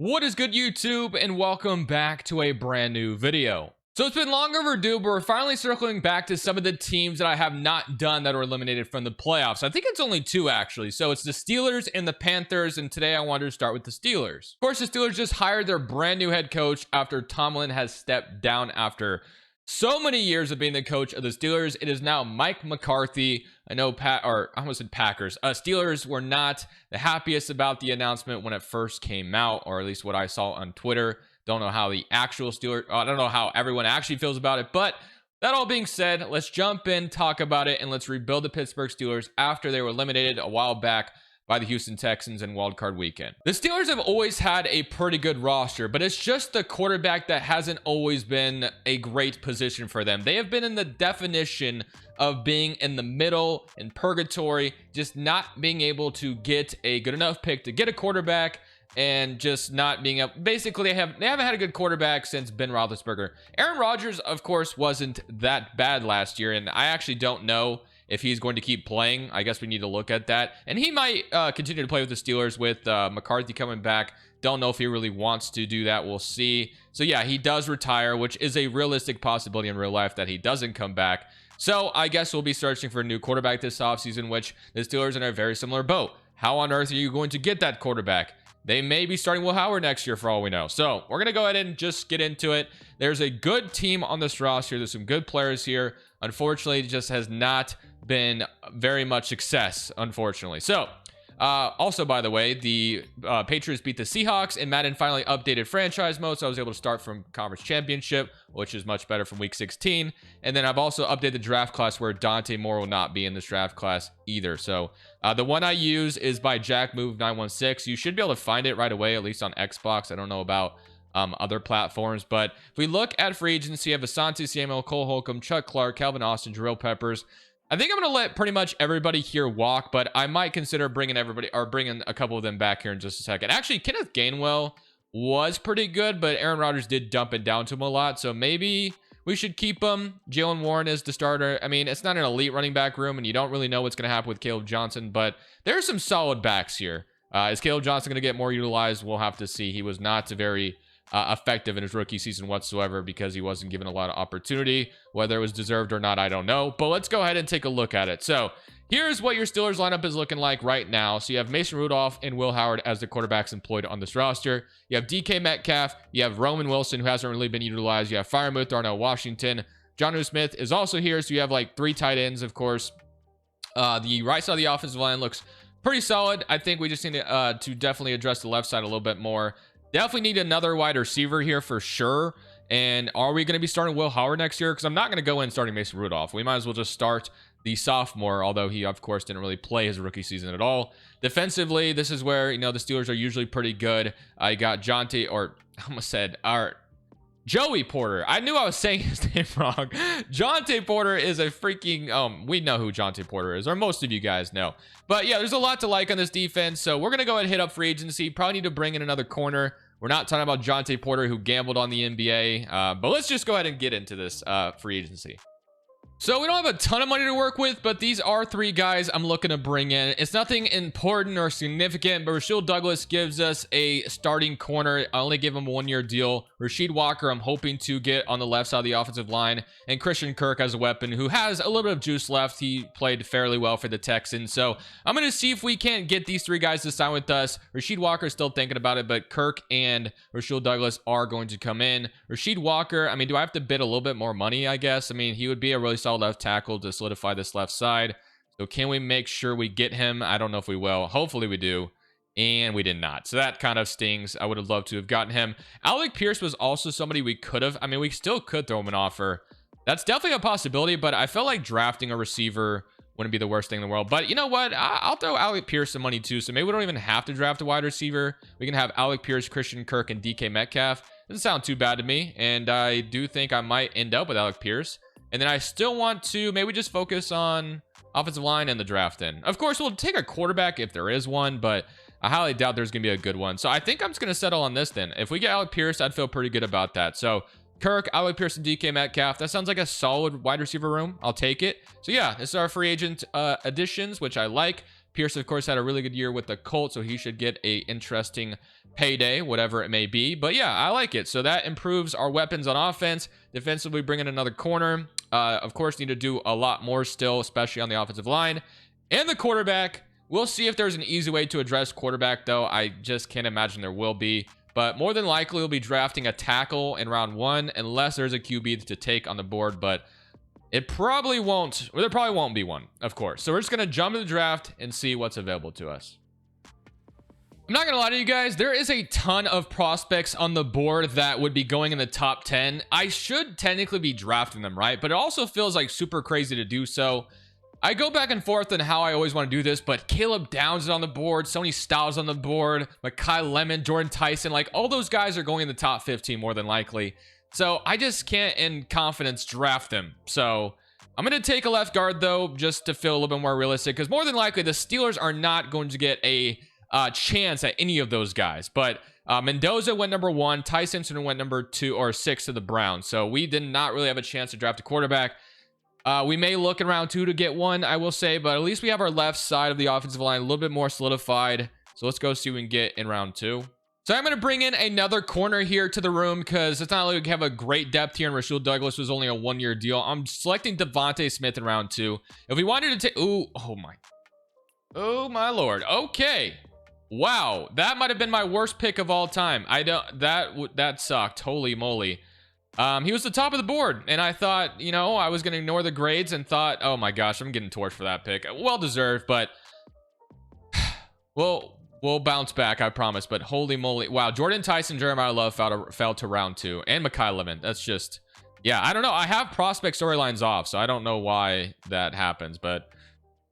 What is good, YouTube, and welcome back to a brand new video. So it's been long overdue, but we're finally circling back to some of the teams that I have not done that were eliminated from the playoffs. I think it's only two, actually. So it's the Steelers and the Panthers, and today I wanted to start with the Steelers. Of course, the Steelers just hired their brand new head coach after Tomlin has stepped down after so many years of being the coach of the Steelers. It is now Mike McCarthy. I know I almost said Packers. Steelers were not the happiest about the announcement when it first came out, or at least what I saw on Twitter. Don't know how the actual Steelers, I don't know how everyone actually feels about it. But that all being said, let's jump in, talk about it, and let's rebuild the Pittsburgh Steelers after they were eliminated a while back by the Houston Texans in wildcard weekend. The Steelers have always had a pretty good roster, but it's just the quarterback that hasn't always been a great position for them. They have been in the definition of being in the middle, in purgatory, just not being able to get a good enough pick to get a quarterback, and just not being able. Basically, they haven't had a good quarterback since Ben Roethlisberger. Aaron Rodgers, of course, wasn't that bad last year, and I actually don't know if he's going to keep playing. I guess we need to look at that. And he might continue to play with the Steelers with McCarthy coming back. Don't know if he really wants to do that. We'll see. So yeah, he does retire, which is a realistic possibility in real life that he doesn't come back. So I guess we'll be searching for a new quarterback this offseason, which the Steelers are in a very similar boat. How on earth are you going to get that quarterback? They may be starting Will Howard next year for all we know. So we're going to go ahead and just get into it. There's a good team on this roster. There's some good players here. Unfortunately, it just has not been very much success, unfortunately. So also, by the way, the Patriots beat the Seahawks, and Madden finally updated franchise mode, so I was able to start from conference championship, which is much better from week 16. And then I've also updated the draft class where Dante Moore will not be in this draft class either. So the one I use is by Jack Move 916. You should be able to find it right away, at least on Xbox. I don't know about other platforms, but if we look at free agency, you have Asante Samuel, Cole Holcomb, Chuck Clark, Calvin Austin, Jarrell Peppers. I think I'm going to let pretty much everybody here walk, but I might consider bringing a couple of them back here in just a second. Actually, Kenneth Gainwell was pretty good, but Aaron Rodgers did dump it down to him a lot, so maybe we should keep him. Jalen Warren is the starter. I mean, it's not an elite running back room, and you don't really know what's going to happen with Caleb Johnson, but there's some solid backs here. Is Caleb Johnson going to get more utilized? We'll have to see. He was not very effective in his rookie season whatsoever because he wasn't given a lot of opportunity. Whether it was deserved or not, I don't know. But let's go ahead and take a look at it. So here's what your Steelers lineup is looking like right now. So you have Mason Rudolph and Will Howard as the quarterbacks employed on this roster. You have DK Metcalf. You have Roman Wilson, who hasn't really been utilized. You have Freiermuth, Darnell Washington. Jonnu Smith is also here. So you have like 3 tight ends, of course. The right side of the offensive line looks pretty solid. I think we just need to definitely address the left side a little bit more. Definitely need another wide receiver here for sure. And are we going to be starting Will Howard next year? Because I'm not going to go in starting Mason Rudolph. We might as well just start the sophomore, although he, of course, didn't really play his rookie season at all. Defensively, this is where, the Steelers are usually pretty good. I got Joey Porter. I knew I was saying his name wrong. Jonte Porter is a freaking, we know who Jonte Porter is, or most of you guys know. But yeah, there's a lot to like on this defense. So we're going to go ahead and hit up free agency. Probably need to bring in another corner. We're not talking about Jonte Porter, who gambled on the NBA. But let's just go ahead and get into this free agency. So we don't have a ton of money to work with, but these are 3 guys I'm looking to bring in. It's nothing important or significant, but Rasheed Douglas gives us a starting corner. I only give him a 1-year deal. Rasheed Walker, I'm hoping to get on the left side of the offensive line, and Christian Kirk as a weapon who has a little bit of juice left. He played fairly well for the Texans. So I'm going to see if we can't get these 3 guys to sign with us. Rasheed Walker is still thinking about it, but Kirk and Rasheed Douglas are going to come in. Rasheed Walker, I mean, do I have to bid a little bit more money, I guess? I mean, he would be a really solid left tackle to solidify this left side. So can we make sure we get him? I don't know if we will. Hopefully we do. And we did not. So that kind of stings. I would have loved to have gotten him. Alec Pierce was also somebody we could have. I mean, we still could throw him an offer. That's definitely a possibility, but I felt like drafting a receiver wouldn't be the worst thing in the world. But you know what? I'll throw Alec Pierce some money too. So maybe we don't even have to draft a wide receiver. We can have Alec Pierce, Christian Kirk, and DK Metcalf. Doesn't sound too bad to me. And I do think I might end up with Alec Pierce. And then I still want to maybe just focus on offensive line and the draft in. Of course, we'll take a quarterback if there is one, but I highly doubt there's going to be a good one. So I think I'm just going to settle on this then. If we get Alec Pierce, I'd feel pretty good about that. So Kirk, Alec Pierce, and DK Metcalf. That sounds like a solid wide receiver room. I'll take it. So yeah, this is our free agent additions, which I like. Pierce, of course, had a really good year with the Colts, so he should get a interesting payday, whatever it may be. But yeah, I like it. So that improves our weapons on offense. Defensively, bring in another corner. Of course, need to do a lot more still, especially on the offensive line. And the quarterback, we'll see if there's an easy way to address quarterback, though. I just can't imagine there will be. But more than likely, we'll be drafting a tackle in round 1, unless there's a QB to take on the board. But it probably won't, or there probably won't be one, of course. So we're just going to jump into the draft and see what's available to us. I'm not going to lie to you guys. There is a ton of prospects on the board that would be going in the top 10. I should technically be drafting them, right? But it also feels like super crazy to do so. I go back and forth on how I always want to do this, but Caleb Downs is on the board, Sony Styles on the board, Mekhi Lemon, Jordan Tyson, like all those guys are going in the top 15 more than likely. So I just can't in confidence draft them. So I'm going to take a left guard though, just to feel a little bit more realistic, because more than likely the Steelers are not going to get a chance at any of those guys. But Mendoza went number 1, Ty Simpson went number 2 or 6 to the Browns. So we did not really have a chance to draft a quarterback. We may look in round 2 to get one, I will say, but at least we have our left side of the offensive line a little bit more solidified. So let's go see what we can get in round 2. So I'm going to bring in another corner here to the room because it's not like we have a great depth here, and Rasul Douglas was only a 1-year deal. I'm selecting Devontae Smith in round 2. If we wanted to take... Oh my lord. Okay. Wow. That might have been my worst pick of all time. That sucked. Holy moly. He was the top of the board, and I thought, you know, I was going to ignore the grades and thought, oh my gosh, I'm getting torched for that pick. Well deserved, but we'll bounce back, I promise. But holy moly. Wow. Jordan Tyson, Jeremiah Love fell to round 2, and Mekhi Lemon. That's just, yeah, I don't know. I have prospect storylines off, so I don't know why that happens, but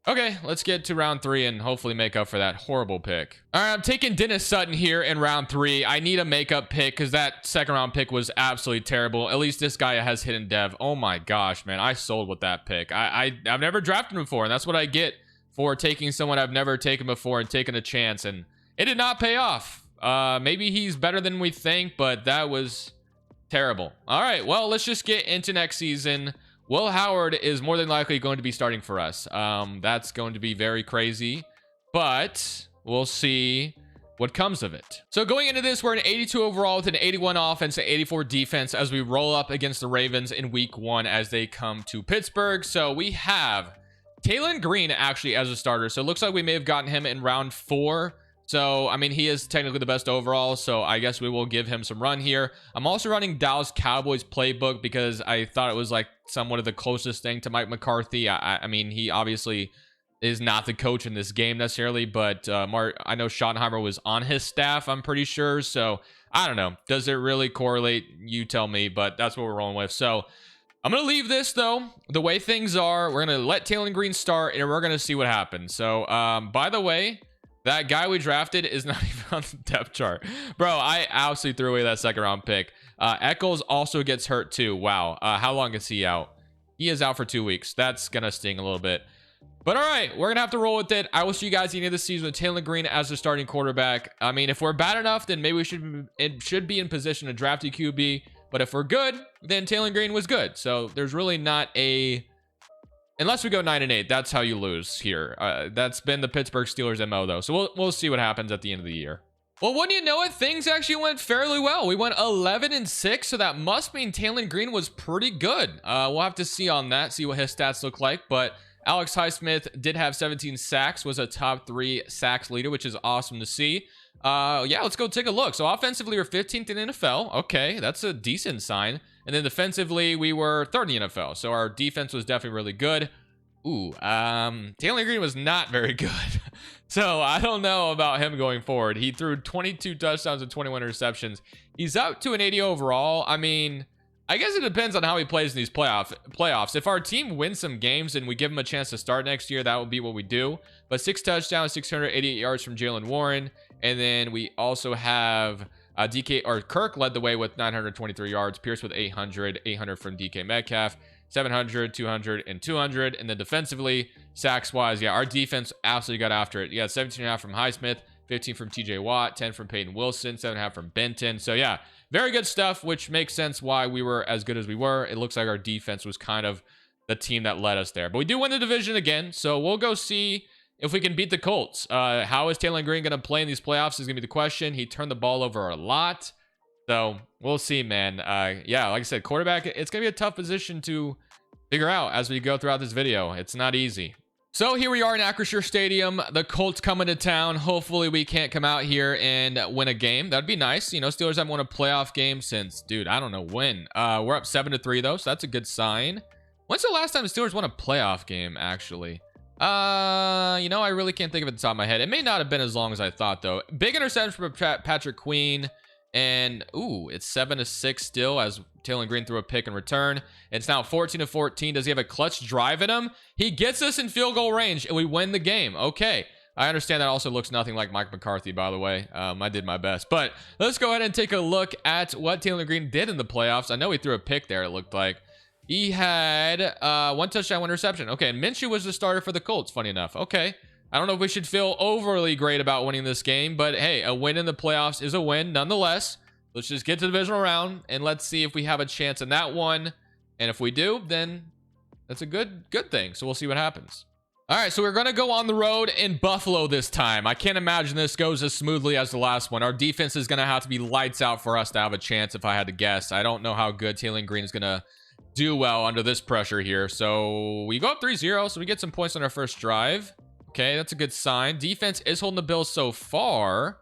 okay, let's get to round 3 and hopefully make up for that horrible pick. All right, I'm taking Dennis Sutton here in round 3. I need a makeup pick because that second round pick was absolutely terrible. At least this guy has hidden dev. Oh my gosh, man, I sold with that pick. I've never drafted him before, and that's what I get for taking someone I've never taken before and taking a chance, and it did not pay off. Maybe he's better than we think, but that was terrible. All right, well, let's just get into next season. Will Howard is more than likely going to be starting for us. That's going to be very crazy, but we'll see what comes of it. So going into this, we're an 82 overall with an 81 offense and 84 defense as we roll up against the Ravens in week 1 as they come to Pittsburgh. So we have Taylon Green actually as a starter. So it looks like we may have gotten him in round 4. So, I mean, he is technically the best overall, so I guess we will give him some run here. I'm also running Dallas Cowboys playbook because I thought it was like somewhat of the closest thing to Mike McCarthy. I mean, he obviously is not the coach in this game necessarily, but I know Schottenheimer was on his staff, I'm pretty sure. So, I don't know. Does it really correlate? You tell me, but that's what we're rolling with. So, I'm going to leave this, though, the way things are. We're going to let Taylon Green start, and we're going to see what happens. So, by the way, that guy we drafted is not even on the depth chart. Bro, I absolutely threw away that second round pick. Eccles also gets hurt too. Wow. How long is he out? He is out for 2 weeks. That's going to sting a little bit. But all right, we're going to have to roll with it. I will see you guys at the end of the season with Taylon Green as the starting quarterback. I mean, if we're bad enough, then maybe we should be in position to draft a QB. But if we're good, then Taylon Green was good. So there's really not a... Unless we go 9-8, that's how you lose here. That's been the Pittsburgh Steelers MO, though. So we'll see what happens at the end of the year. Well, wouldn't you know it, things actually went fairly well. We went 11-6, so that must mean Taylon Green was pretty good. We'll have to see on that, see what his stats look like. But Alex Highsmith did have 17 sacks, was a top 3 sacks leader, which is awesome to see. Yeah, let's go take a look. So offensively, we're 15th in NFL. Okay, that's a decent sign. And then defensively, we were 3rd in the NFL. So our defense was definitely really good. Ooh, Taylon Green was not very good. So I don't know about him going forward. He threw 22 touchdowns and 21 interceptions. He's up to an 80 overall. I mean, I guess it depends on how he plays in these playoffs. If our team wins some games and we give him a chance to start next year, that would be what we do. But 6 touchdowns, 688 yards from Jalen Warren. And then we also have... Kirk led the way with 923 yards. Pierce with 800 from DK Metcalf, 700, 200, and 200. And then defensively, sacks-wise, yeah, our defense absolutely got after it. Yeah, 17.5 from Highsmith, 15 from TJ Watt, 10 from Peyton Wilson, 7.5 from Benton. So, yeah, very good stuff, which makes sense why we were as good as we were. It looks like our defense was kind of the team that led us there. But we do win the division again, so we'll go see if we can beat the Colts. How is Taylor Green going to play in these playoffs is going to be the question. He turned the ball over a lot. So we'll see, man. Yeah, like I said, quarterback, it's going to be a tough position to figure out as we go throughout this video. It's not easy. So here we are in Acrisure Stadium. The Colts coming to town. Hopefully we can't come out here and win a game. That'd be nice. You know, Steelers haven't won a playoff game since, dude, I don't know when. We're up 7-3 though, so that's a good sign. When's the last time the Steelers won a playoff game, actually? You know, I really can't think of it at the top of my head. It may not have been as long as I thought, though. Big interception from Patrick Queen. And, ooh, it's 7-6 still as Taylor Green threw a pick and return. It's now 14-14. Does he have a clutch drive in him? He gets us in field goal range, and we win the game. Okay. I understand that also looks nothing like Mike McCarthy, by the way. I did my best. But let's go ahead and take a look at what Taylor Green did in the playoffs. I know he threw a pick there, it looked like. He had 1 touchdown, 1 interception. Okay, and Minshew was the starter for the Colts, funny enough. Okay. I don't know if we should feel overly great about winning this game, but hey, a win in the playoffs is a win nonetheless. Let's just get to the divisional round, and let's see if we have a chance in that one. And if we do, then that's a good thing. So we'll see what happens. All right, so we're going to go on the road in Buffalo this time. I can't imagine this goes as smoothly as the last one. Our defense is going to have to be lights out for us to have a chance, if I had to guess. I don't know how good Taylor Green is going to do well under this pressure here. So we go up 3-0, so we get some points on our first drive. Okay, that's a good sign. Defense is holding the Bills so far.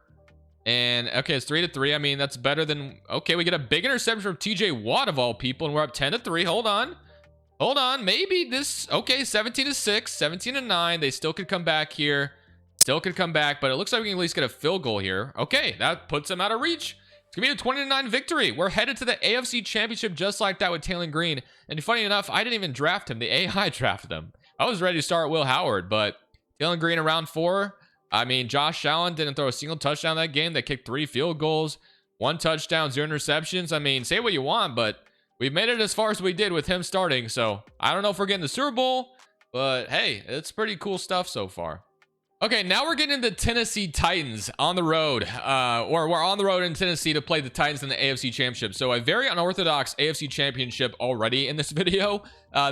And, okay, it's 3-3. I mean, that's better than... Okay, we get a big interception from TJ Watt, of all people, and we're up 10-3. Hold on. Hold on. Maybe this... Okay, 17-6, 17-9. They still could come back here. Still could come back, but it looks like we can at least get a field goal here. Okay, that puts them out of reach. It's going to be a 20-9 victory. We're headed to the AFC Championship just like that with Taylor Green. And funny enough, I didn't even draft him. The AI drafted him. I was ready to start Will Howard, but... Taylor Green around 4. I mean, Josh Allen didn't throw a single touchdown that game. They kicked 3 field goals, 1 touchdown, 0 interceptions. I mean, say what you want, but we've made it as far as we did with him starting. So I don't know if we're getting the Super Bowl, but hey, it's pretty cool stuff so far. Okay, now we're getting the Tennessee Titans on the road, or we're on the road in Tennessee to play the Titans in the AFC Championship. So a very unorthodox AFC Championship already in this video.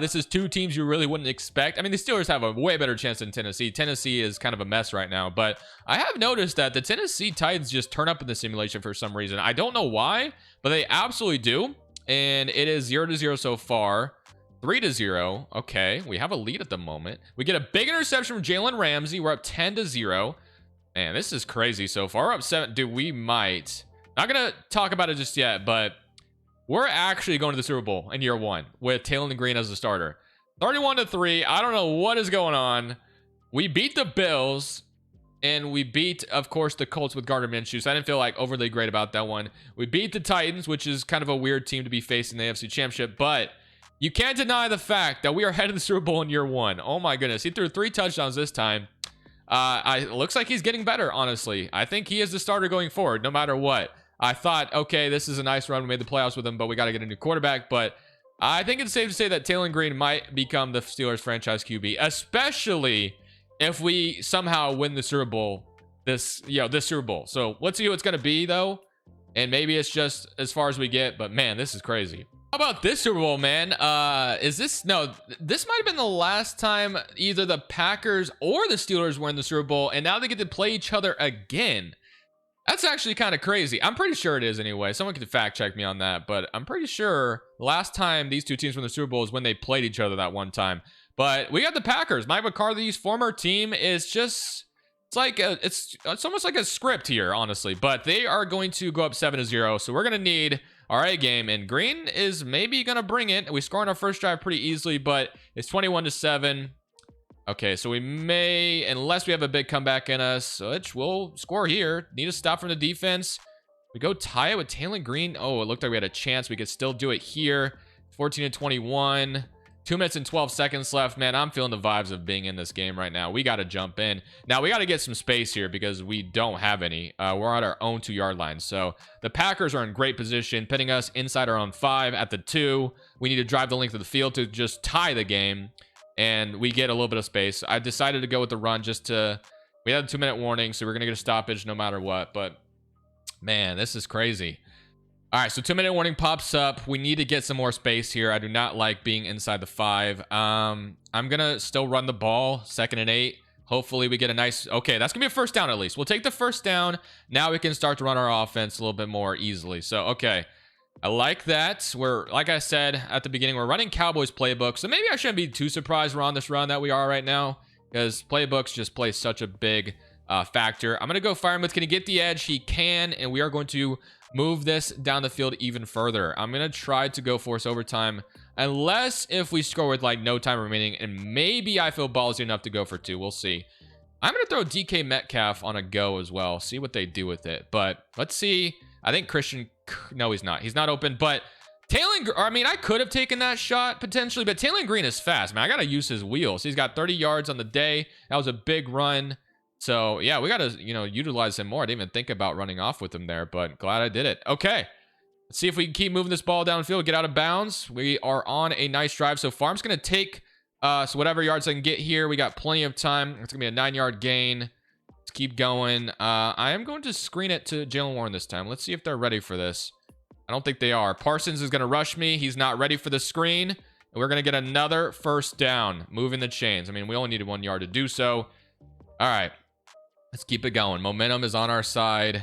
This is 2 teams you really wouldn't expect. I mean, the Steelers have a way better chance than Tennessee. Tennessee is kind of a mess right now, but I have noticed that the Tennessee Titans just turn up in the simulation for some reason. I don't know why, but they absolutely do. And it is 0-0 so far. 3-0. Okay, we have a lead at the moment. We get a big interception from Jalen Ramsey. We're up 10-0. Man, this is crazy so far. We're up 7. Dude, we might. Not going to talk about it just yet, but we're actually going to the Super Bowl in year 1 with Taylor Green as the starter. 31-3. I don't know what is going on. We beat the Bills, and we beat, of course, the Colts with Gardner Minshew. So I didn't feel like overly great about that one. We beat the Titans, which is kind of a weird team to be facing in the AFC Championship, but you can't deny the fact that we are headed to the Super Bowl in year 1. Oh my goodness. He threw 3 touchdowns this time. It looks like he's getting better, honestly. I think he is the starter going forward, no matter what. I thought, okay, this is a nice run. We made the playoffs with him, but we got to get a new quarterback. But I think it's safe to say that Taylor Green might become the Steelers franchise QB, especially if we somehow win the Super Bowl, this Super Bowl. So let's see who it's going to be, though. And maybe it's just as far as we get. But man, this is crazy. How about this Super Bowl, man? This might have been the last time either the Packers or the Steelers were in the Super Bowl, and now they get to play each other again. That's actually kind of crazy. I'm pretty sure it is anyway. Someone could fact check me on that, but I'm pretty sure the last time these 2 teams were in the Super Bowl is when they played each other that one time. But we got the Packers. Mike McCarthy's former team is just... It's almost like a script here, honestly. But they are going to go up 7-0, so we're going to need our A game, and Green is maybe going to bring it. We score on our first drive pretty easily, but it's 21-7. Okay, so we may, unless we have a big comeback in us, which we'll score here. Need a stop from the defense. We go tie it with Taylor Green. Oh, it looked like we had a chance. We could still do it here. 14-21. 2 minutes and 12 seconds left. Man, I'm feeling the vibes of being in this game right now. We got to jump in. Now, we got to get some space here because we don't have any. We're at our own 2-yard line. So the Packers are in great position, pitting us inside our own 5 at the 2. We need to drive the length of the field to just tie the game, and we get a little bit of space. I decided to go with the run just to... We had a 2-minute warning, so we're going to get a stoppage no matter what. But, man, this is crazy. All right, so 2-minute warning pops up. We need to get some more space here. I do not like being inside the 5. I'm going to still run the ball, 2nd and 8. Hopefully we get a nice, okay, that's gonna be a first down at least. We'll take the first down. Now we can start to run our offense a little bit more easily. So, okay, I like that. We're, like I said at the beginning, we're running Cowboys playbook. So maybe I shouldn't be too surprised we're on this run that we are right now, because playbooks just play such a big factor. I'm gonna go Firemouth. Can he get the edge? He can, and we are going to move this down the field even further. I'm gonna try to go force overtime, unless if we score with like no time remaining, and maybe I feel ballsy enough to go for 2. We'll see. I'm gonna throw DK Metcalf on a go as well, see what they do with it. But let's see. I think Christian, no, he's not open. But Taylor, I mean, I could have taken that shot potentially, but Taylor Green is fast, man. I gotta use his wheels. He's got 30 yards on the day. That was a big run. So yeah, we gotta, utilize him more. I didn't even think about running off with him there, but glad I did it. Okay, let's see if we can keep moving this ball downfield, get out of bounds. We are on a nice drive so far. I'm just gonna take so whatever yards I can get here. We got plenty of time. It's gonna be a 9-yard gain. Let's keep going. I am going to screen it to Jalen Warren this time. Let's see if they're ready for this. I don't think they are. Parsons is gonna rush me. He's not ready for the screen, and we're gonna get another first down, moving the chains. I mean, we only needed 1 yard to do so. All right, let's keep it going. Momentum is on our side.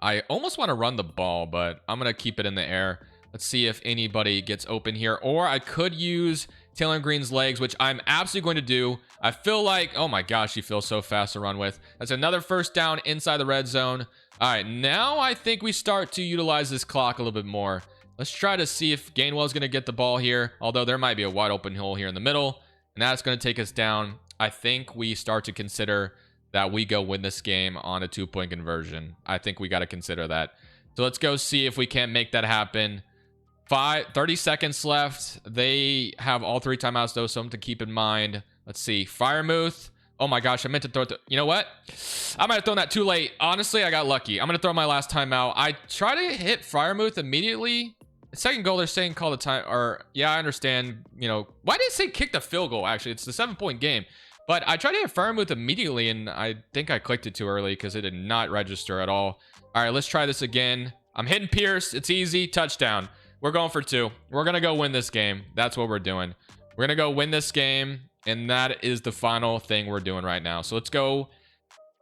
I almost want to run the ball, but I'm going to keep it in the air. Let's see if anybody gets open here. Or I could use Taylor Green's legs, which I'm absolutely going to do. I feel like, oh my gosh, he feels so fast to run with. That's another first down inside the red zone. All right, now I think we start to utilize this clock a little bit more. Let's try to see if Gainwell's going to get the ball here, although there might be a wide open hole here in the middle, and that's going to take us down. I think we start to consider that we go win this game on a 2-point conversion. I think we got to consider that. So let's go see if we can't make that happen. 30 seconds left. They have all 3 timeouts though, something to keep in mind. Let's see. Firemouth. Oh my gosh, I meant to throw it. You know what? I might have thrown that too late. Honestly, I got lucky. I'm going to throw my last timeout. I try to hit Firemouth immediately. Second goal, they're saying call the time. Or, yeah, I understand. Why did it say kick the field goal, actually? It's the 7-point game. But I tried to hit Firemouth immediately, and I think I clicked it too early because it did not register at all. All right, let's try this again. I'm hitting Pierce. It's easy. Touchdown. We're going for 2. We're going to go win this game. That's what we're doing. We're going to go win this game, and that is the final thing we're doing right now. So let's go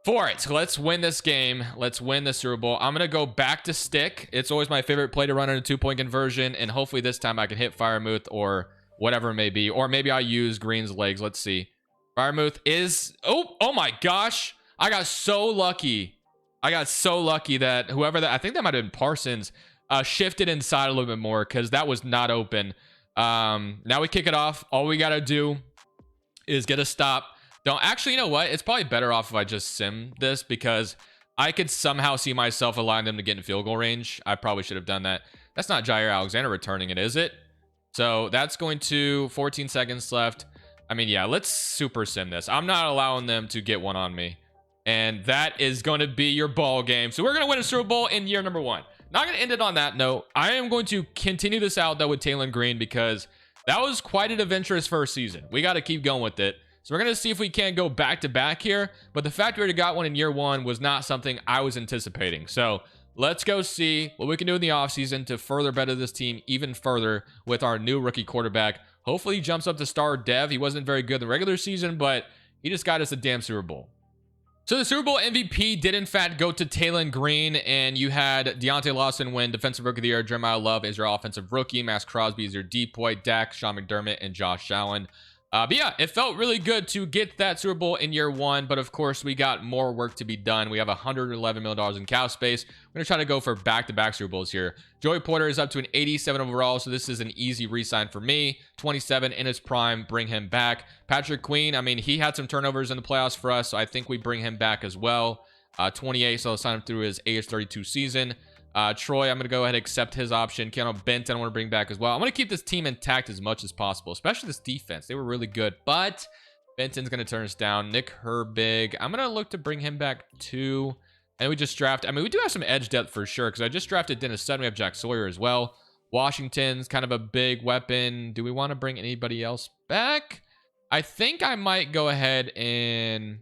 for it. Let's win this game. Let's win the Super Bowl. I'm going to go back to stick. It's always my favorite play to run in a 2-point conversion, and hopefully this time I can hit Firemouth or whatever it may be. Or maybe I use Green's legs. Let's see. Firemouth is, oh my gosh. I got so lucky. That whoever that, I think that might have been Parsons, shifted inside a little bit more because that was not open. Now we kick it off. All we got to do is get a stop. Actually, you know what? It's probably better off if I just sim this because I could somehow see myself allowing them to get in field goal range. I probably should have done that. That's not Jair Alexander returning it, is it? So that's going to 14 seconds left. I mean, yeah, let's super sim this. I'm not allowing them to get one on me. And that is going to be your ball game. So we're going to win a Super Bowl in year number 1. Not going to end it on that note. I am going to continue this out, though, with Taylor Green because that was quite an adventurous first season. We got to keep going with it. So we're going to see if we can't go back-to-back here. But the fact we already got one in year 1 was not something I was anticipating. So let's go see what we can do in the offseason to further better this team even further with our new rookie quarterback. Hopefully he jumps up to star dev. He wasn't very good in the regular season, but he just got us a damn Super Bowl. So the Super Bowl MVP did in fact go to Taylor Green, and you had Deontay Lawson win Defensive Rookie of the Year. Jeremiah Love is your offensive rookie. Max Crosby is your depoy. Dak, Sean McDermott, and Josh Allen. But yeah, it felt really good to get that Super Bowl in year 1. But of course, we got more work to be done. We have $111 million in cap space. We're going to try to go for back-to-back Super Bowls here. Joey Porter is up to an 87 overall, so this is an easy re-sign for me. 27 in his prime, bring him back. Patrick Queen, I mean, he had some turnovers in the playoffs for us, so I think we bring him back as well. 28, so I'll sign him through his age 32 season. Troy, I'm going to go ahead and accept his option. Keanu Benton, I want to bring back as well. I want to keep this team intact as much as possible, especially this defense. They were really good, but Benton's going to turn us down. Nick Herbig, I'm going to look to bring him back too. And we just drafted, I mean, we do have some edge depth for sure because I just drafted Dennis Sutton. We have Jack Sawyer as well. Washington's kind of a big weapon. Do we want to bring anybody else back? I think I might go ahead and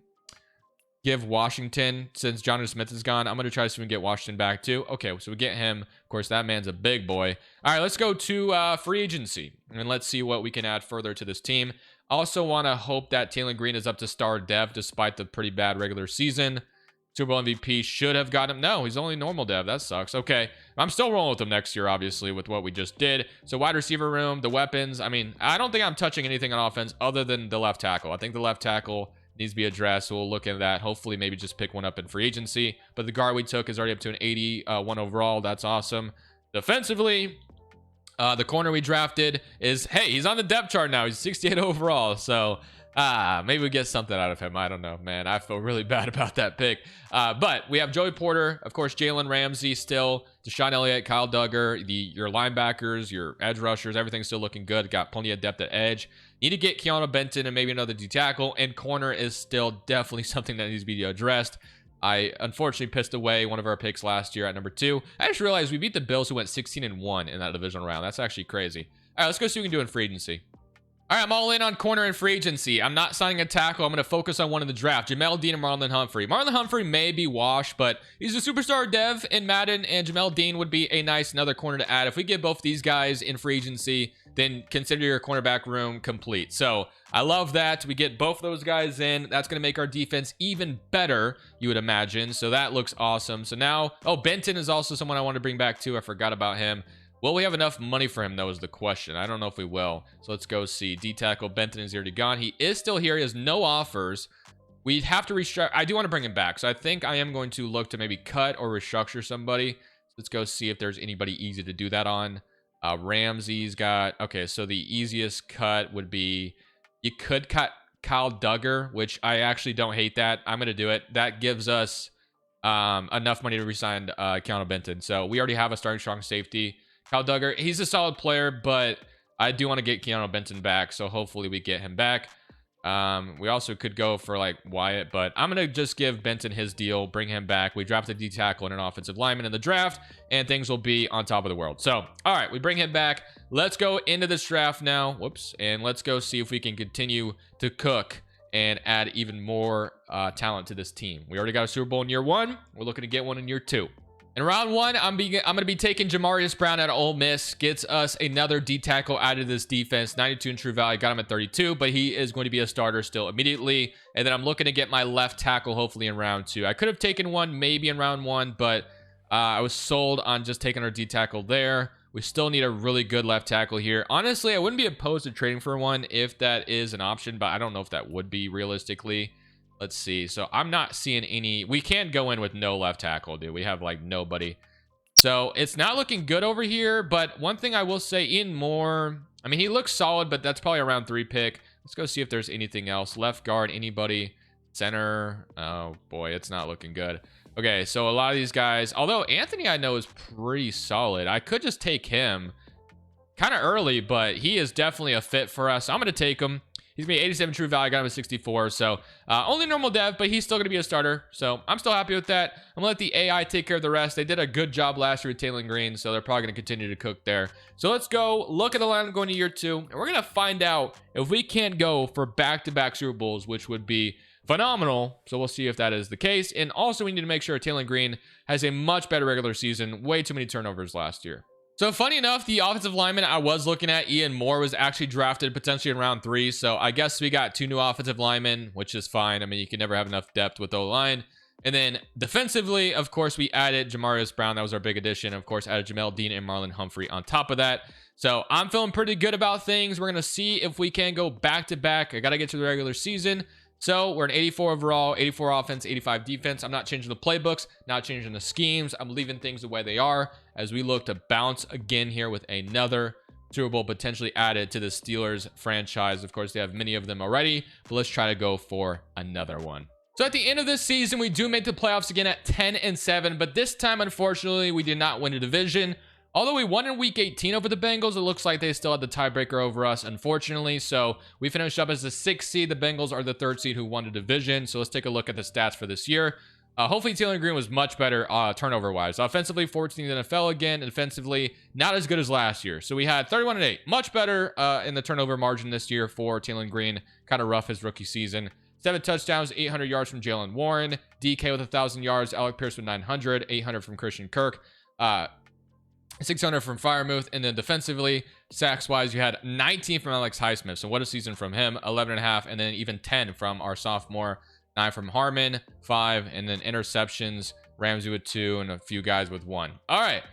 give Washington, since Jonathan Smith is gone, I'm going to try to see if we can get Washington back too. Okay, so we get him. Of course, that man's a big boy. All right, let's go to free agency, and let's see what we can add further to this team. Also want to hope that Taylor Green is up to star dev despite the pretty bad regular season. Super Bowl MVP should have got him. No, he's only normal dev. That sucks. Okay, I'm still rolling with him next year, obviously, with what we just did. So wide receiver room, the weapons. I mean, I don't think I'm touching anything on offense other than the left tackle. I think the left tackle needs to be addressed. So we'll look at that. Hopefully, maybe just pick one up in free agency. But the guard we took is already up to an 81 overall. That's awesome. Defensively, the corner we drafted is, hey, he's on the depth chart now. He's 68 overall. So maybe we get something out of him. I don't know, man. I feel really bad about that pick. But we have Joey Porter, of course, Jalen Ramsey still, Deshaun Elliott, Kyle Duggar, your linebackers, your edge rushers, everything's still looking good. Got plenty of depth at edge. Need to get Keanu Benton and maybe another D tackle, and corner is still definitely something that needs to be addressed. I unfortunately pissed away one of our picks last year at number 2. I just realized we beat the Bills, who went 16-1 in that divisional round. That's actually crazy. All right, let's go see what we can do in free agency. All right, I'm all in on corner and free agency. I'm not signing a tackle. I'm going to focus on one in the draft. Jamel Dean and Marlon Humphrey. Marlon Humphrey may be washed, but he's a superstar dev in Madden, and Jamel Dean would be a nice another corner to add. If we get both these guys in free agency, then consider your cornerback room complete. So I love that. We get both those guys in. That's going to make our defense even better, you would imagine. So that looks awesome. So now, oh, Benton is also someone I want to bring back too. I forgot about him. Will we have enough money for him, though, is the question. I don't know if we will. So let's go see. D-tackle Benton is already gone. He is still here. He has no offers. We'd have to restructure. I do want to bring him back. So I think I am going to look to maybe cut or restructure somebody. Let's go see if there's anybody easy to do that on. Ramsey's got... Okay, so the easiest cut would be... You could cut Kyle Duggar, which I actually don't hate that. I'm going to do it. That gives us enough money to resign Keanu Benton. So we already have a starting strong safety. Kyle Duggar, he's a solid player, but I do want to get Keanu Benton back, so hopefully we get him back. We also could go for like Wyatt, but I'm going to just give Benton his deal, bring him back. We drafted a D tackle and an offensive lineman in the draft, and things will be on top of the world. So, all right, we bring him back. Let's go into this draft now. Whoops. And let's go see if we can continue to cook and add even more talent to this team. We already got a Super Bowl in year 1. We're looking to get one in year 2. In round 1, I'm going to be taking Jamarius Brown out of Ole Miss. Gets us another D tackle out of this defense. 92 in true value. Got him at 32, but he is going to be a starter still immediately. And then I'm looking to get my left tackle hopefully in round 2. I could have taken one maybe in round 1, but I was sold on just taking our D tackle there. We still need a really good left tackle here. Honestly, I wouldn't be opposed to trading for one if that is an option, but I don't know if that would be realistically. Let's see. So I'm not seeing any. We can't go in with no left tackle, dude. We have like nobody. So it's not looking good over here. But one thing I will say, Ian Moore, I mean, he looks solid, but that's probably a round 3 pick. Let's go see if there's anything else. Left guard, anybody? Center. Oh boy, it's not looking good. Okay, so a lot of these guys, although Anthony I know is pretty solid. I could just take him kind of early, but he is definitely a fit for us. I'm going to take him. He's going to be 87 true value. I got him at 64. So only normal dev, but he's still going to be a starter. So I'm still happy with that. I'm going to let the AI take care of the rest. They did a good job last year with Taylor Green, so they're probably going to continue to cook there. So let's go look at the line going to year 2. And we're going to find out if we can't go for back-to-back Super Bowls, which would be phenomenal. So we'll see if that is the case. And also we need to make sure Taylor Green has a much better regular season. Way too many turnovers last year. So funny enough, the offensive lineman I was looking at, Ian Moore, was actually drafted potentially in round 3. So I guess we got 2 new offensive linemen, which is fine. I mean, you can never have enough depth with O-line. And then defensively, of course, we added Jamarius Brown. That was our big addition. Of course, added Jamel Dean and Marlon Humphrey on top of that. So I'm feeling pretty good about things. We're going to see if we can go back-to-back. I got to get to the regular season. So we're an 84 overall, 84 offense, 85 defense. I'm not changing the playbooks, not changing the schemes. I'm leaving things the way they are as we look to bounce again here with another Super Bowl potentially added to the Steelers franchise. Of course, they have many of them already, but let's try to go for another one. So at the end of this season, we do make the playoffs again at 10-7, but this time, unfortunately, we did not win a division. Although we won in week 18 over the Bengals, it looks like they still had the tiebreaker over us, unfortunately. So we finished up as the 6th seed. The Bengals are the 3rd seed who won the division. So let's take a look at the stats for this year. Hopefully, Taylor Green was much better turnover-wise. Offensively, 14th NFL again. Defensively, not as good as last year. So we had 31-8. Much better in the turnover margin this year for Taylor Green. Kind of rough his rookie season. 7 touchdowns, 800 yards from Jalen Warren. DK with 1,000 yards. Alec Pierce with 900. 800 from Christian Kirk. 600 from Firemouth, and then defensively, sacks wise, you had 19 from Alex Highsmith. So what a season from him, 11.5, and then even 10 from our sophomore, 9 from Harmon, 5, and then interceptions, Ramsey with 2, and a few guys with 1. All right,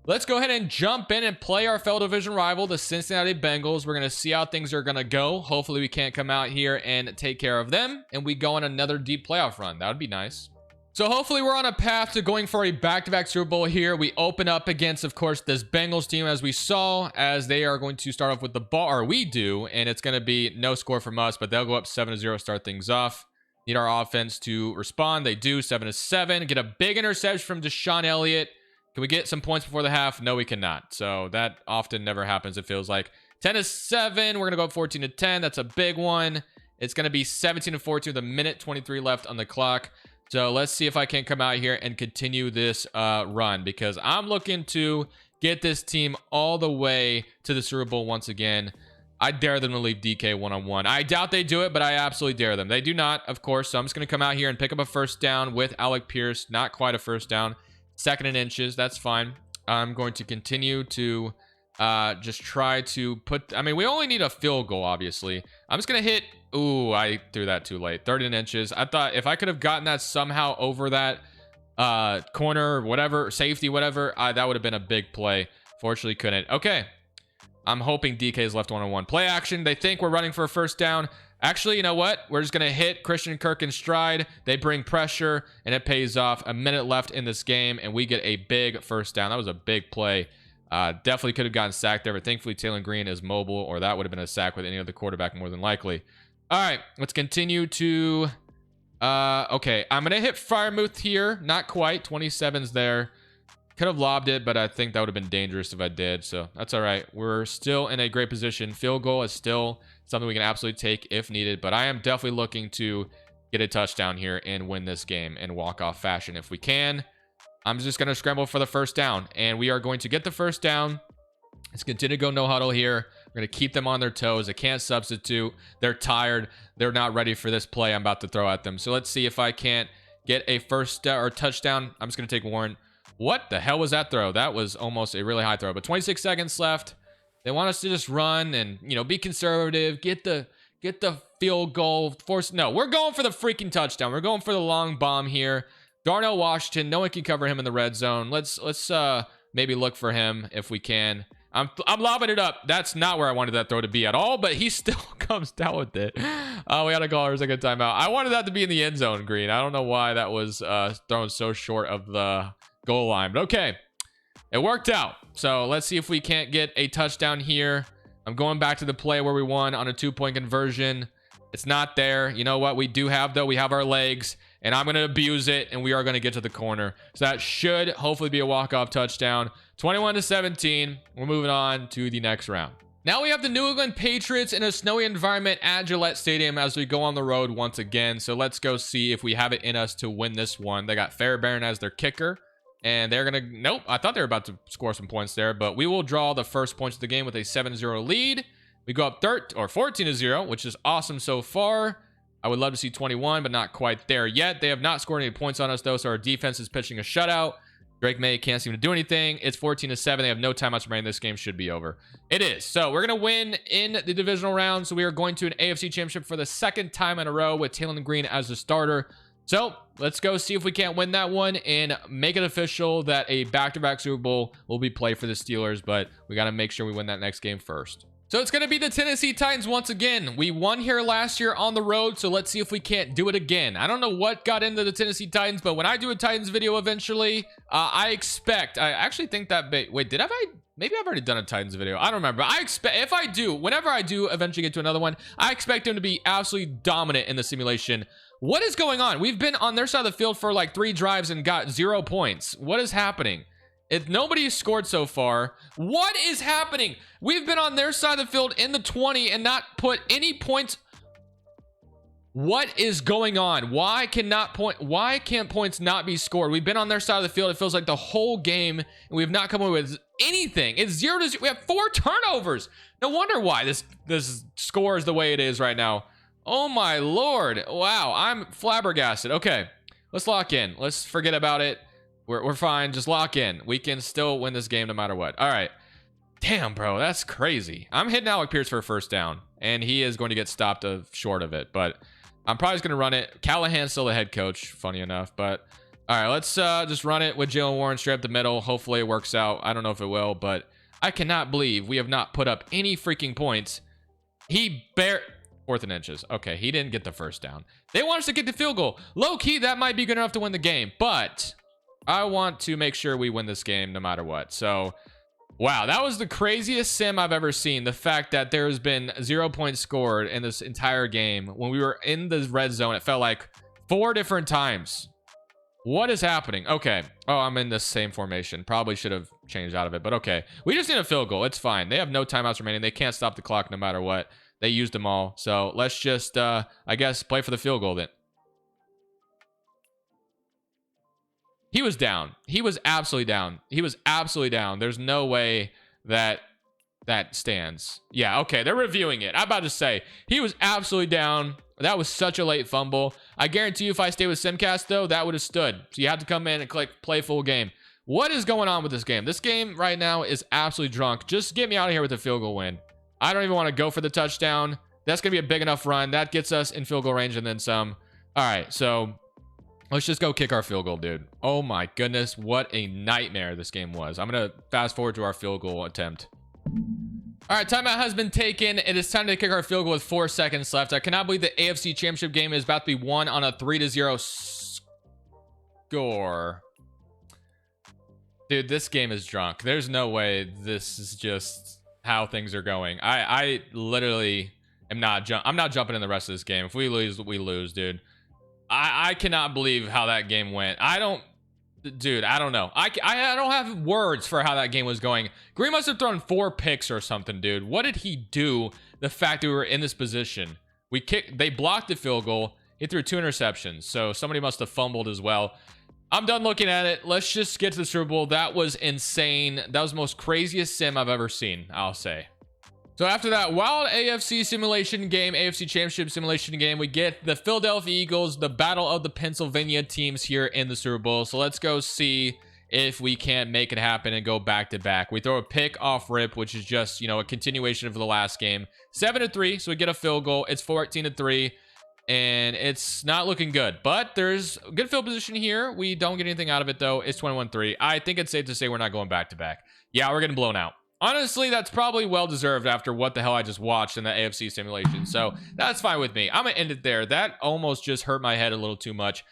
let's go ahead and jump in and play our fellow division rival, the Cincinnati Bengals. We're going to see how things are going to go. Hopefully we can't come out here and take care of them, and we go on another deep playoff run. That would be nice. So hopefully we're on a path to going for a back-to-back Super Bowl here. We open up against, of course, this Bengals team, as we saw, as they are going to start off with the ball, or we do, and it's going to be no score from us, but they'll go up 7-0, start things off. Need our offense to respond. They do, 7-7. Get a big interception from Deshaun Elliott. Can we get some points before the half? No, we cannot. So that often never happens, it feels like. 10-7. We're going to go up 14-10. That's a big one. It's going to be 17-14 with a minute 23 left on the clock. So let's see if I can come out here and continue this run, because I'm looking to get this team all the way to the Super Bowl once again. I dare them to leave DK one-on-one. I doubt they do it, but I absolutely dare them. They do not, of course. So I'm just going to come out here and pick up a first down with Alec Pierce. Not quite a first down. 2nd and inches. That's fine. I'm going to continue to just try to put... I mean, we only need a field goal, obviously. I'm just going to hit... Ooh, I threw that too late. 30 inches. I thought if I could have gotten that somehow over that corner, whatever, safety, whatever, that would have been a big play. Fortunately, couldn't. Okay. I'm hoping DK's left one-on-one. Play action. They think we're running for a first down. Actually, you know what? We're just going to hit Christian Kirk in stride. They bring pressure, and it pays off. A minute left in this game, and we get a big first down. That was a big play. Definitely could have gotten sacked there, but thankfully Taylor Green is mobile, or that would have been a sack with any other quarterback more than likely. All right, let's continue to... okay, I'm going to hit Firemouth here. Not quite. 27's there. Could have lobbed it, but I think that would have been dangerous if I did, so that's all right. We're still in a great position. Field goal is still something we can absolutely take if needed, but I am definitely looking to get a touchdown here and win this game in walk-off fashion if we can. I'm just going to scramble for the first down, and we are going to get the first down. Let's continue to go no huddle here. We're going to keep them on their toes. They can't substitute. They're tired. They're not ready for this play I'm about to throw at them. So let's see if I can't get a first or touchdown. I'm just going to take Warren. What the hell was that throw? That was almost a really high throw, but 26 seconds left. They want us to just run and, you know, be conservative, get the field goal. No, we're going for the freaking touchdown. We're going for the long bomb here. Darnell Washington, no one can cover him in the red zone. Let's maybe look for him if we can. I'm lobbing it up. That's not where I wanted that throw to be at all, but he still comes down with it. We had to call our second timeout. I wanted that to be in the end zone, Green. I don't know why that was thrown so short of the goal line, but okay. It worked out. So let's see if we can't get a touchdown here. I'm going back to the play where we won on a 2-point conversion. It's not there. You know what we do have, though? We have our legs, and I'm going to abuse it, and we are going to get to the corner. So that should hopefully be a walk-off touchdown. 21-17. We're moving on to the next round. Now we have the New England Patriots in a snowy environment at Gillette Stadium as we go on the road once again. So let's go see if we have it in us to win this one. They got Fairbairn as their kicker, and they're going to... Nope, I thought they were about to score some points there, but we will draw the first points of the game with a 7-0 lead. We go up 14-0, which is awesome so far. I would love to see 21, but not quite there yet. They have not scored any points on us, though, so our defense is pitching a shutout. Drake May can't seem to do anything. It's 14-7. They have no timeouts remaining. This game should be over. It is. So we're going to win in the divisional round. So we are going to an AFC championship for the second time in a row with Taylor Green as the starter. So let's go see if we can't win that one and make it official that a back-to-back Super Bowl will be played for the Steelers. But we got to make sure we win that next game first. So it's going to be the Tennessee Titans once again. We won here last year on the road, so let's see if we can't do it again. I don't know what got into the Tennessee Titans, but when I do a Titans video eventually, I actually think that... Wait, maybe I've already done a Titans video. I don't remember. I expect, if I do, whenever I do eventually get to another one, I expect them to be absolutely dominant in the simulation. What is going on? We've been on their side of the field for like 3 drives and got 0 points. What is happening? If nobody scored so far, what is happening? We've been on their side of the field in the 20 and not put any points. What is going on? Why can't points not be scored? We've been on their side of the field. It feels like the whole game, and we have not come away with anything. It's 0-0. We have 4 turnovers. No wonder why this score is the way it is right now. Oh my Lord. Wow, I'm flabbergasted. Okay, let's lock in. Let's forget about it. We're fine. Just lock in. We can still win this game no matter what. All right. Damn, bro, that's crazy. I'm hitting Alec Pierce for a first down, and he is going to get stopped short of it, but I'm probably just going to run it. Callahan's still the head coach, funny enough, but all right, let's just run it with Jalen Warren straight up the middle. Hopefully it works out. I don't know if it will, but I cannot believe we have not put up any freaking points. Fourth and inches. Okay, he didn't get the first down. They want us to get the field goal. Low key, that might be good enough to win the game, but I want to make sure we win this game no matter what. So, wow, that was the craziest sim I've ever seen. The fact that there's been 0 points scored in this entire game. When we were in the red zone, it felt like 4 different times. What is happening? Okay. Oh, I'm in the same formation. Probably should have changed out of it, but okay. We just need a field goal. It's fine. They have no timeouts remaining. They can't stop the clock no matter what. They used them all. So let's just, I guess, play for the field goal then. He was down. He was absolutely down. He was absolutely down. There's no way that stands. Yeah, okay. They're reviewing it. I'm about to say, he was absolutely down. That was such a late fumble. I guarantee you if I stay with Simcast, though, that would have stood. So you have to come in and click play full game. What is going on with this game? This game right now is absolutely drunk. Just get me out of here with a field goal win. I don't even want to go for the touchdown. That's going to be a big enough run. That gets us in field goal range and then some. All right, so let's just go kick our field goal, dude. Oh my goodness, what a nightmare this game was. I'm going to fast forward to our field goal attempt. All right, timeout has been taken. It is time to kick our field goal with 4 seconds left. I cannot believe the AFC Championship game is about to be won on a 3-0 score. Dude, this game is drunk. There's no way this is just how things are going. I literally am I'm not jumping in the rest of this game. If we lose, we lose, dude. I cannot believe how that game went. Dude, I don't know. I don't have words for how that game was going. Green must have thrown 4 picks or something, dude. What did he do? The fact that we were in this position. They blocked the field goal. He threw 2 interceptions. So somebody must have fumbled as well. I'm done looking at it. Let's just get to the Super Bowl. That was insane. That was the most craziest sim I've ever seen, I'll say. So after that wild AFC simulation game, AFC Championship simulation game, we get the Philadelphia Eagles, the battle of the Pennsylvania teams here in the Super Bowl. So let's go see if we can't make it happen and go back to back. We throw a pick off rip, which is just, you know, a continuation of the last game. 7-3, so we get a field goal. It's 14-3, and it's not looking good. But there's a good field position here. We don't get anything out of it, though. It's 21-3. I think it's safe to say we're not going back to back. Yeah, we're getting blown out. Honestly, that's probably well-deserved after what the hell I just watched in the AFC simulation. So that's fine with me. I'm going to end it there. That almost just hurt my head a little too much.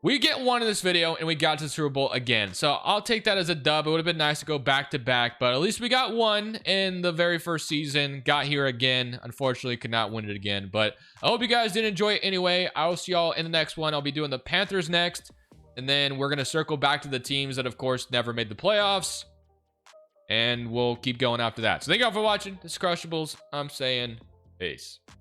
We get 1 in this video, and we got to the Super Bowl again. So I'll take that as a dub. It would have been nice to go back-to-back, but at least we got 1 in the very first season. Got here again. Unfortunately, could not win it again. But I hope you guys did enjoy it anyway. I will see y'all in the next one. I'll be doing the Panthers next, and then we're going to circle back to the teams that, of course, never made the playoffs. And we'll keep going after that. So thank you all for watching. This is Crushables. I'm saying peace.